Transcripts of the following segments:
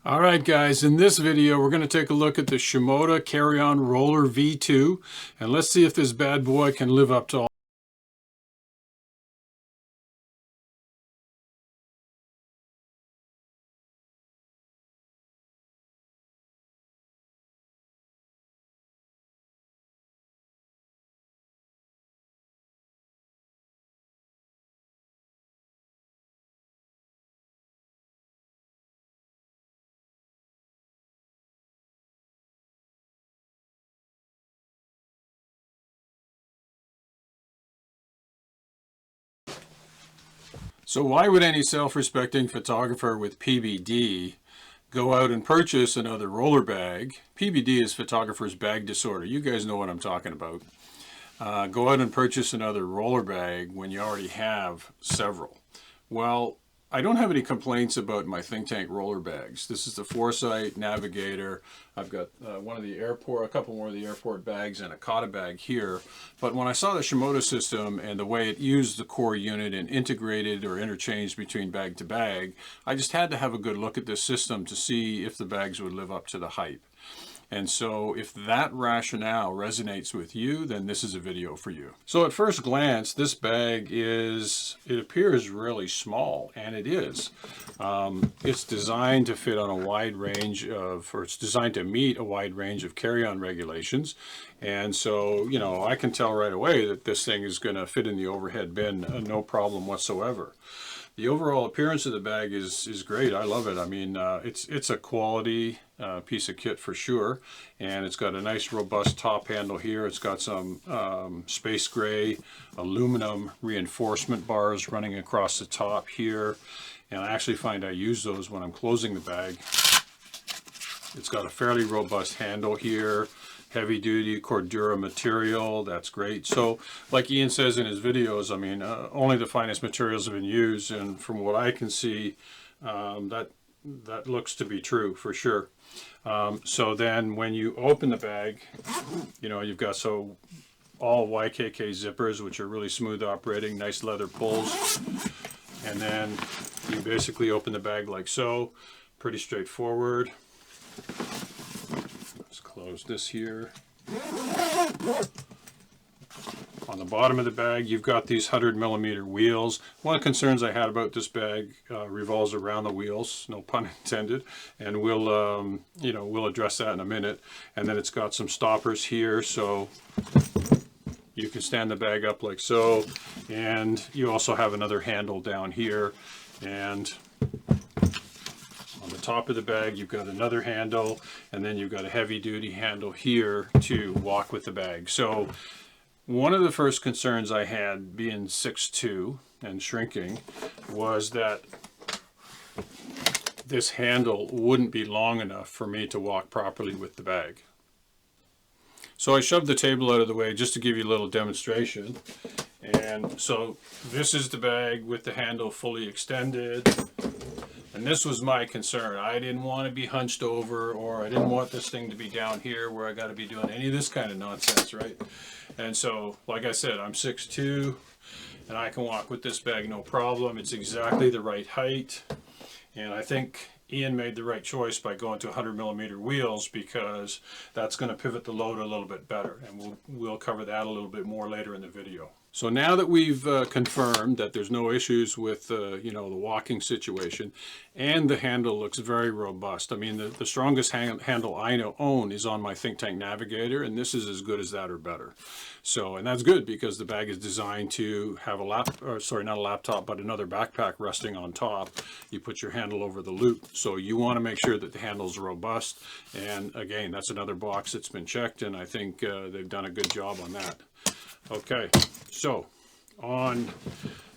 All right, guys, in this video, we're going to take a look at the Shimoda Carry-On Roller V2, and let's see if this bad boy can live up to all. So why would any self-respecting photographer with PBD go out and purchase another roller bag? PBD is photographer's bag disorder. You guys know what I'm talking about. Go out and purchase another roller bag when you already have several. Well, I don't have any complaints about my Think Tank roller bags. This is the Foresight Navigator. I've got one of the airport, a couple more of the airport bags, and a Kata bag here. But when I saw the Shimoda system and the way it used the core unit and integrated or interchanged between bag to bag, I just had to have a good look at this system to see if the bags would live up to the hype. And so if that rationale resonates with you, then this is a video for you. So at first glance, this bag it appears really small, and it is. It's designed to fit on a wide range of, or it's designed to meet a wide range of carry-on regulations. And so, you know, I can tell right away that this thing is going to fit in the overhead bin, no problem whatsoever. The overall appearance of the bag is great. I love it. I mean, it's a quality piece of kit for sure, and it's got a nice robust top handle here. It's got some space gray aluminum reinforcement bars running across the top here, and I actually find I use those when I'm closing the bag. It's got a fairly robust handle here. Heavy duty Cordura material, that's great. So like Ian says in his videos, I mean, only the finest materials have been used, and from what I can see, that looks to be true for sure. So then when you open the bag, you know, you've got all YKK zippers, which are really smooth operating, nice leather pulls, and then you basically open the bag like so, pretty straightforward. Close this here. On the bottom of the bag, you've got these 100mm wheels. One of the concerns I had about this bag revolves around the wheels, no pun intended, and we'll address that in a minute. And then it's got some stoppers here, so you can stand the bag up like so, and you also have another handle down here, and on the top of the bag you've got another handle, and then you've got a heavy duty handle here to walk with the bag. So one of the first concerns I had, being 6'2" and shrinking, was that this handle wouldn't be long enough for me to walk properly with the bag. So I shoved the table out of the way just to give you a little demonstration. And so this is the bag with the handle fully extended. And this was my concern. I didn't want to be hunched over, or I didn't want this thing to be down here where I got to be doing any of this kind of nonsense, right? And so, like I said, I'm 6'2", and I can walk with this bag no problem. It's exactly the right height, and I think Ian made the right choice by going to 100mm wheels, because that's going to pivot the load a little bit better, and we'll cover that a little bit more later in the video. So now that we've confirmed that there's no issues with the walking situation, and the handle looks very robust. I mean, the strongest handle I own is on my Think Tank Navigator, and this is as good as that or better. So, and that's good because the bag is designed to have not a laptop, but another backpack resting on top. You put your handle over the loop, so you want to make sure that the handle's robust. And again, that's another box that's been checked, and I think they've done a good job on that. Okay, so on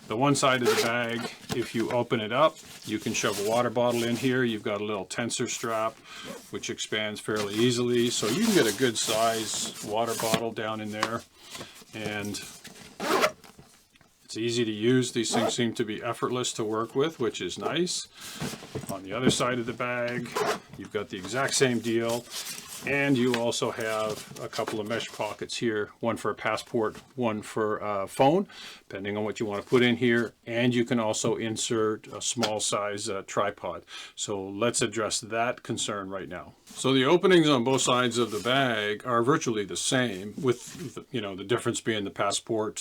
the one side of the bag, if you open it up, you can shove a water bottle in here. You've got a little tensor strap which expands fairly easily, so you can get a good size water bottle down in there, and it's easy to use. These things seem to be effortless to work with, which is nice. On the other side of the bag, you've got the exact same deal. And you also have a couple of mesh pockets here, one for a passport, one for a phone, depending on what you want to put in here. And you can also insert a small size tripod. So let's address that concern right now. So the openings on both sides of the bag are virtually the same, with the difference being the passport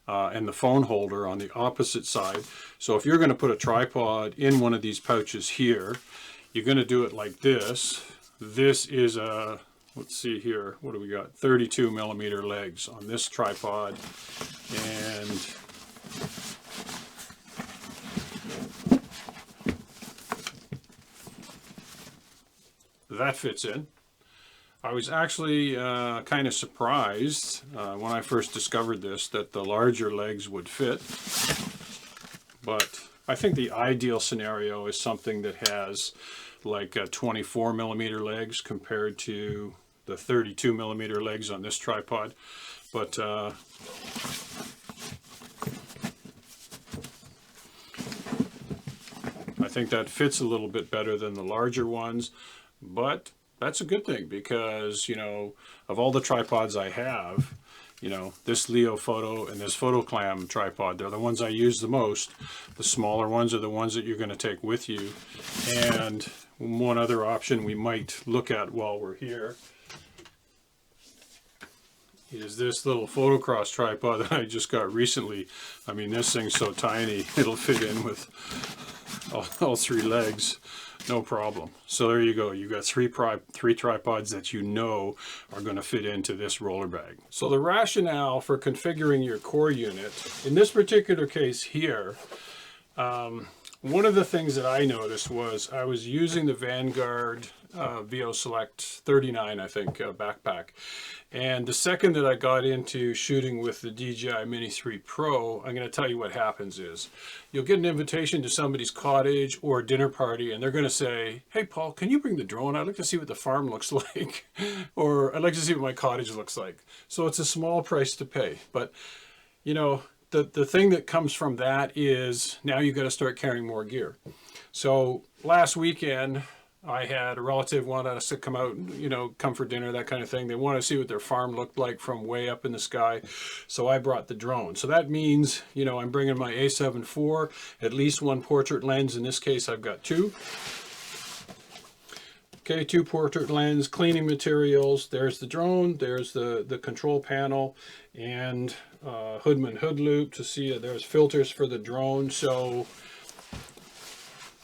and the phone holder on the opposite side. So if you're going to put a tripod in one of these pouches here, you're going to do it like this. This is a, let's see here, what do we got? 32 millimeter legs on this tripod, and that fits in. I was actually kind of surprised when I first discovered this that the larger legs would fit, but I think the ideal scenario is something that has like 24 millimeter legs compared to the 32 millimeter legs on this tripod. But I think that fits a little bit better than the larger ones, but that's a good thing because, of all the tripods I have, this Leo Photo and this Photoclam tripod, they're the ones I use the most. The smaller ones are the ones that you're going to take with you. And one other option we might look at while we're here is this little Photocross tripod that I just got recently. I mean, this thing's so tiny, it'll fit in with all three legs. No problem. So there you go. You got three tripods that are going to fit into this roller bag. So the rationale for configuring your core unit, in this particular case here, one of the things that I noticed was I was using the Vanguard VO Select 39, I think, backpack. And the second that I got into shooting with the DJI Mini 3 Pro, I'm going to tell you what happens is you'll get an invitation to somebody's cottage or a dinner party, and they're going to say, "Hey, Paul, can you bring the drone? I'd like to see what the farm looks like," or "I'd like to see what my cottage looks like." So it's a small price to pay. But, the thing that comes from that is now you've got to start carrying more gear. So last weekend, I had a relative wanted us to come out, come for dinner, that kind of thing. They want to see what their farm looked like from way up in the sky. So I brought the drone. So that means, I'm bringing my A7 IV, at least one portrait lens. In this case, I've got two. Okay, two portrait lens, cleaning materials. There's the drone, there's the control panel, and Hoodman hood loop to see there's filters for the drone. So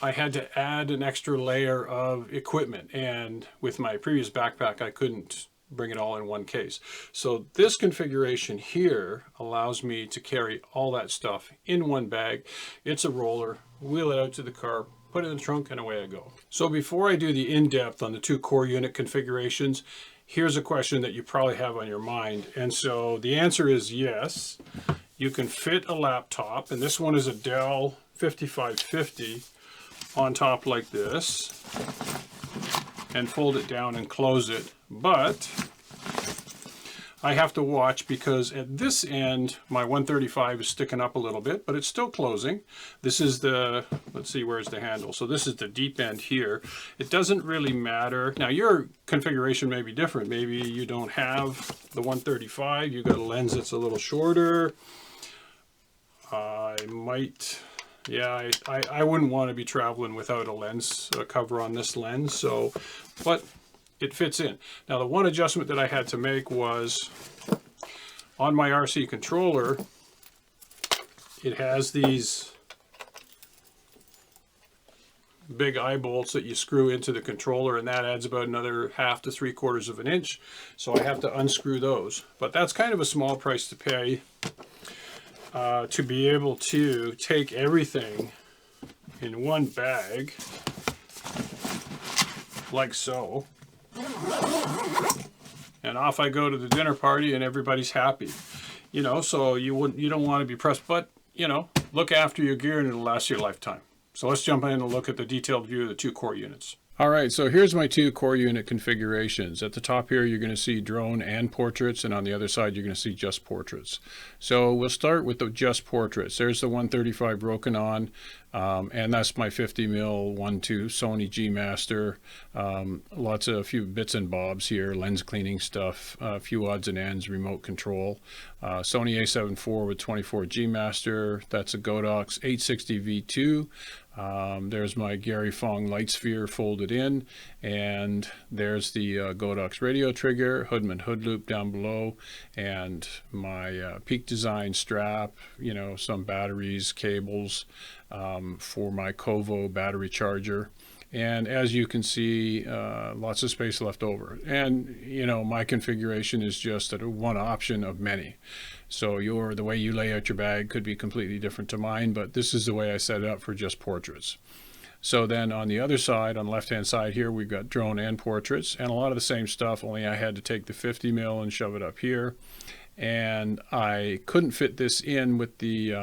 I had to add an extra layer of equipment, and with my previous backpack I couldn't bring it all in one case. So this configuration here allows me to carry all that stuff in one bag. It's a roller, wheel it out to the car, put it in the trunk, and away I go. So before I do the in-depth on the two core unit configurations, here's a question that you probably have on your mind. And so the answer is yes, you can fit a laptop, and this one is a Dell 5550, on top like this, and fold it down and close it. But I have to watch because at this end my 135 is sticking up a little bit, but it's still closing. This is the, let's see, where's the handle? So this is the deep end here. It doesn't really matter. Now your configuration may be different. Maybe you don't have the 135, you got a lens that's a little shorter. I might, yeah, I wouldn't want to be traveling without a lens cover on this lens, so, but it fits in. Now the one adjustment that I had to make was on my RC controller, it has these big eye bolts that you screw into the controller, and that adds about another 1/2 to 3/4 of an inch, so I have to unscrew those. But that's kind of a small price to pay to be able to take everything in one bag like so, and off I go to the dinner party and everybody's happy. So you don't want to be pressed, but look after your gear and it'll last you a lifetime. So let's jump in and look at the detailed view of the two core units. All right, so here's my two core unit configurations. At the top here, you're going to see drone and portraits, and on the other side, you're going to see just portraits. So we'll start with the just portraits. There's the 135 broken on, and that's my 50mm 1.2 Sony G Master. A few bits and bobs here, lens cleaning stuff, a few odds and ends, remote control. Sony A7 IV with 24 G Master. That's a Godox 860 V2. There's my Gary Fong light sphere folded in, and there's the Godox radio trigger, Hoodman hood loop down below, and my Peak Design strap, some batteries, cables for my Kovo battery charger. And as you can see, lots of space left over. And, my configuration is just one option of many. So the way you lay out your bag could be completely different to mine, but this is the way I set it up for just portraits. So then on the other side, on the left-hand side here, we've got drone and portraits, and a lot of the same stuff, only I had to take the 50mm and shove it up here. And I couldn't fit this in with the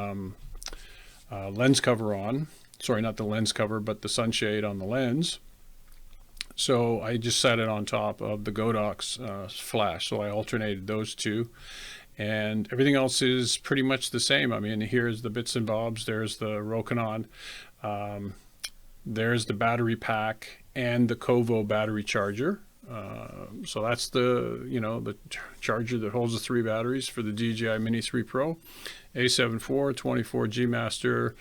lens cover on. Sorry, not the lens cover, but the sunshade on the lens. So I just set it on top of the Godox flash. So I alternated those two. And everything else is pretty much the same. I mean, here's the bits and bobs. There's the Rokinon. There's the battery pack and the Kovo battery charger. So that's the charger that holds the 3 batteries for the DJI Mini 3 Pro. A7 IV, 24 G Master,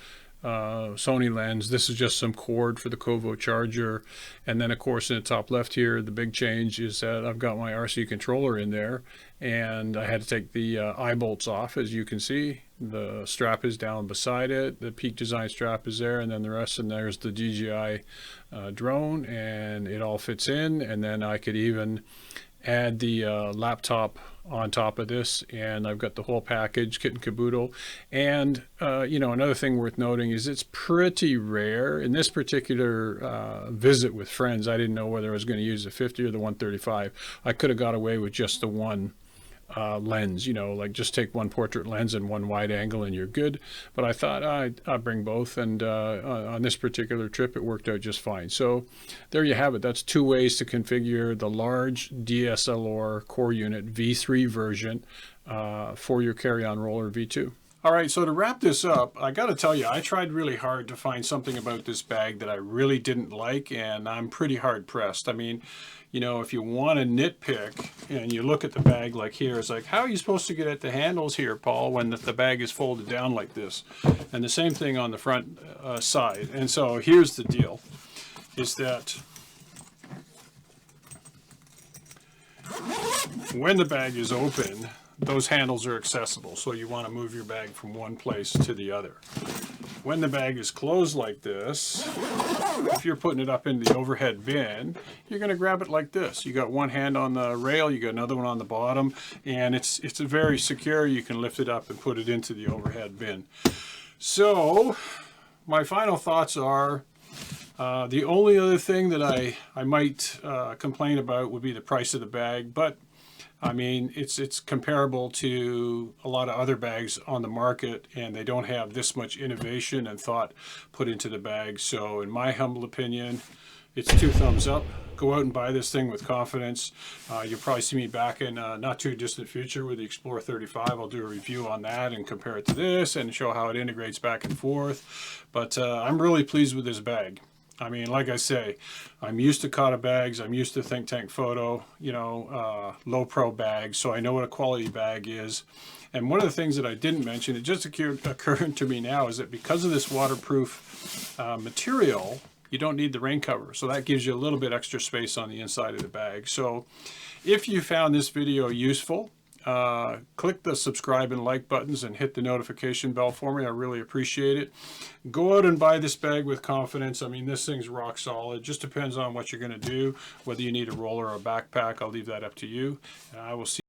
Sony lens. This is just some cord for the Kovo charger. And then of course in the top left here, the big change is that I've got my RC controller in there, and I had to take the eye bolts off. As you can see, the strap is down beside it, the Peak Design strap is there, and then the rest, and there's the DJI drone, and it all fits in. And then I could even add the laptop on top of this, and I've got the whole package, kit and caboodle. And another thing worth noting is it's pretty rare. In this particular visit with friends, I didn't know whether I was going to use the 50 or the 135. I could have got away with just the one lens, like just take one portrait lens and one wide angle and you're good. But I thought I'd bring both, and on this particular trip it worked out just fine. So there you have it. That's 2 ways to configure the large DSLR core unit V3 version for your Carry-On Roller V2. All right, so to wrap this up, I got to tell you, I tried really hard to find something about this bag that I really didn't like, and I'm pretty hard pressed. I mean, if you want to nitpick and you look at the bag like here, it's like, how are you supposed to get at the handles here, Paul, when the bag is folded down like this? And the same thing on the front side. And so here's the deal, is that when the bag is open, those handles are accessible, so you want to move your bag from one place to the other. When the bag is closed like this, if you're putting it up in the overhead bin, you're going to grab it like this. You got one hand on the rail, you got another one on the bottom, and it's very secure. You can lift it up and put it into the overhead bin. So my final thoughts are, the only other thing that I might complain about would be the price of the bag, but I mean, it's comparable to a lot of other bags on the market, and they don't have this much innovation and thought put into the bag. So in my humble opinion, it's 2 thumbs up. Go out and buy this thing with confidence. You'll probably see me back in not too distant future with the Explorer 35. I'll do a review on that and compare it to this and show how it integrates back and forth. But I'm really pleased with this bag. I mean, like I say, I'm used to Kata bags, I'm used to Think Tank Photo, low pro bags, so I know what a quality bag is. And one of the things that I didn't mention, it just occurred to me now, is that because of this waterproof material, you don't need the rain cover. So that gives you a little bit extra space on the inside of the bag. So if you found this video useful, click the subscribe and like buttons and hit the notification bell for me. I really appreciate it. Go out and buy this bag with confidence. I mean, this thing's rock solid. Just depends on what you're going to do, whether you need a roller or a backpack. I'll leave that up to you. And I will see